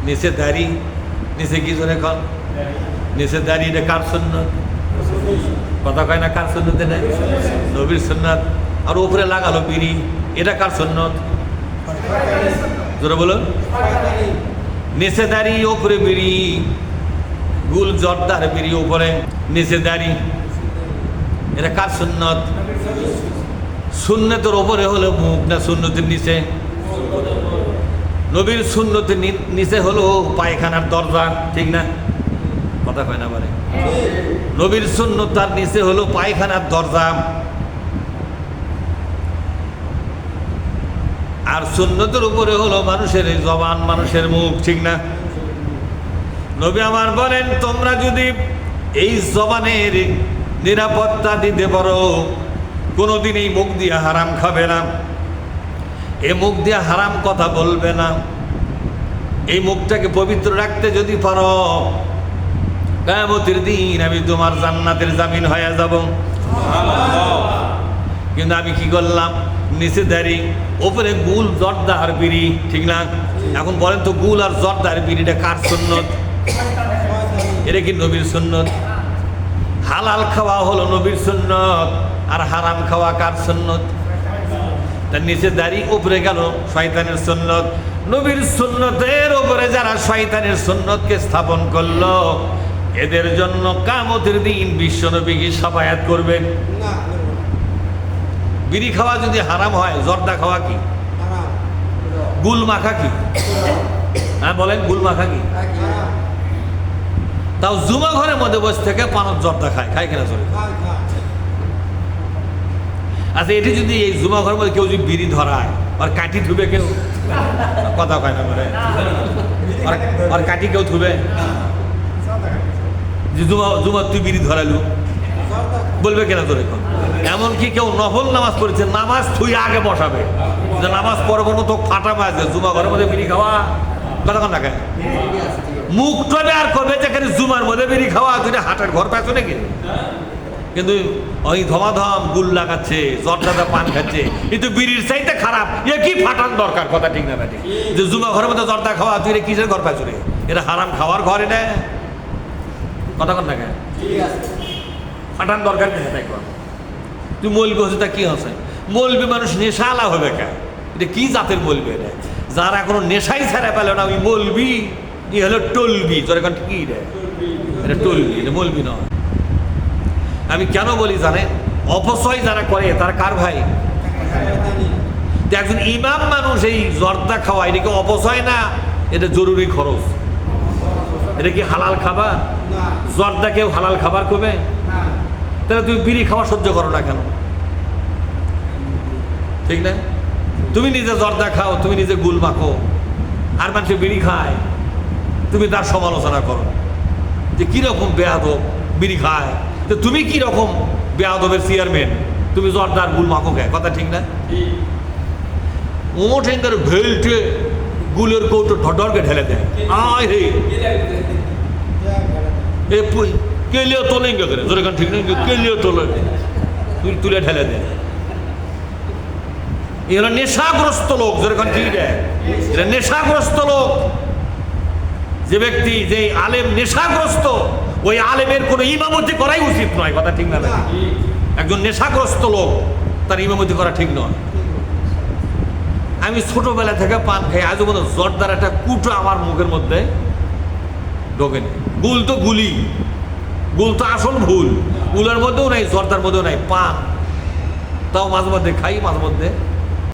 নিচে দাড়ি, নিচে কি জোরে কন, নিচে দাড়ি, এটা কার সুন্নত? কথা কয় না কার সুন্নতে নেই? নবীর সুন্নত। আর উপরে লাগালো বিড়ি, এটা কার সুন্নত? জোরে বলুন। নিচে দাড়ি, উপরে বিড়ি, গুল জর্দার বিড়ি উপরে, নিচে দাড়ি, এটা কার সুন্নত? সুন্নতের উপরে হলো মুখ, না সুন্নতের নিচে? নবীর সুন্নতের নিচে হলো পায়খানার দরজা, ঠিক না? কথা কয় না বলে। নবীর সুন্নত তার নিচে হলো পায়খানার দরজা, আর সুন্নতের উপরে হলো মানুষের জবান, মানুষের মুখ, ঠিক না? নবী আমার বলেন, তোমরা যদি এই জবানের নিরাপত্তা দিতে পারো, কোনোদিন এই মুখ দিয়ে হারাম খাবে না, এই মুখ দিয়ে হারাম কথা বলবে না, এই মুখটাকে পবিত্র রাখতে যদি পারো, কিয়ামতের দিন আমি তোমার জান্নাতের জামিন হয়ে যাব। কিন্তু আমি কি করলাম? নিচে দাড়ি, উপরে গুল জর্দার বিড়ি, ঠিক না? এখন বলেন তো, গুল আর জর্দার বিড়িটা কার সুন্নত? এটা কি নবীর সুন্নত? হালাল খাওয়া হলো নবীর সুন্নত, আর হারাম খাওয়া কার সুন্নত? তার নিচে দাড়ি, উপরে গেল শয়তানের সুন্নত। নবীর সুন্নতের উপরে যারা শয়তানের সুন্নতকে স্থাপন করলো, এদের জন্য কিয়ামতের দিন বিশ্বনবী কি শাফায়াত করবেন? বিড়ি খাওয়া যদি হারাম হয়, জর্দা খাওয়া কি? গুল মাখা কি? হ্যাঁ বলেন, গুল মাখা কি? তাও জুমা ঘরের মধ্যে বসে থেকে পানত জর্দা খায়, খায় কিনা চলে? আচ্ছা, এটি যদি এই জুমা ঘরের মধ্যে কেউ যদি বিড়ি ধরায়, আর কাঠি ধুবে কেউ? কথা কয় না বলে। আর কাঠি কেউ ধুবে? যে জুমা তুই বিড়ি ধরালু, বলবে কেনা তোর? এখন এমনকি কেউ নফল নামাজ পড়েছে, নামাজ থুই আগে বসাবে, যে নামাজ পড়বো না তো ফাটা বাজে, জুমা ঘরের মধ্যে বিড়ি খাওয়া। কথা কন না কেন? মুখ টবে আর করবে যেখানে জুমার মধ্যে বিড়ি খাওয়া, তুই হাটের ঘর পেছো নাকি? কিন্তু ওই ধমাধম গুল লাগাচ্ছে, জর্দাটা পান খাচ্ছে, কিন্তু বিড়ির চাইতে খারাপ। এ কি ফাটান দরকার? কথা ঠিক না ঠিক? যে জুমা ঘরের মধ্যে জর্দা খাওয়া, তুই রে কিসের ঘর পেছো রে? এটা হারাম খাওয়ার ঘর, এটা কথা কন না কেন? ফাটান দরকার কেন? তাই কর। তুই মলবি হচ্ছে, তা কি হচ্ছে? মলবি মানুষ নেশালা হবে কেন? এটা কি জাতের মলবি? এটা যারা এখনো নেশাই ছেড়ে পেল না, ওই মলবি। ই হলো টলবি। তোর এখন কি রে? এটা টলবি, এটা মলবি নয়। আমি কেন বলি জানেন? অপচয় যারা করে তারা কার ভাই? একজন ইমাম মানুষ এই জর্দা খাওয়া, এটা কি অপচয় না? এটা জরুরি খরচ। এটা কি হালাল খাবার? জর্দা কেউ হালাল খাবার করবে? তাহলে তুমি বিড়ি খাওয়া সহ্য করো না কেন? ঠিক না? তুমি নিজে জর্দা খাও, তুমি নিজে গুল মাখো, আর মানুষে বিড়ি খায়, তুমি তার সমালোচনা করো যে কিরকম বেয়াদব বিড়ি খায়। তো তুমি কিরকম বেয়াদবের চেয়ারম্যান, তুমি জর্দার গুল মাখো খায়? কথা ঠিক না? ওঠেঙ্গার ভেলটে গুলের কৌটো ঢডরকে ঢেলে দেয়। আয় হে এ কেলিও তোলেঙ্গে করে, জোরে গান ঠিক না? কেলিও তোলে, তুলে ঢেলে দেয়। এরা নেশাগ্রস্ত লোক, জোরে গান ঠিক দেয়। এরা নেশাগ্রস্ত লোক। যে ব্যক্তি, যে আলেম নেশাগ্রস্ত, ওই আলেমের কোনো ইমামতি করাই উচিত নয়। কথা ঠিক না? একজন নেশাগ্রস্ত লোক, তার ইমামতি করা ঠিক নয়। আমি ছোটবেলা থেকে পান খাই, আজও মতো জর্দার একটা কুটো আমার মুখের মধ্যে ঢোকেনি। গুল তো গুলি, গুল তো আসল ভুল। গুলের মধ্যেও নাই, জর্দার মধ্যেও নাই, পান। তাও মাঝে মধ্যে খাই, মাঝে মধ্যে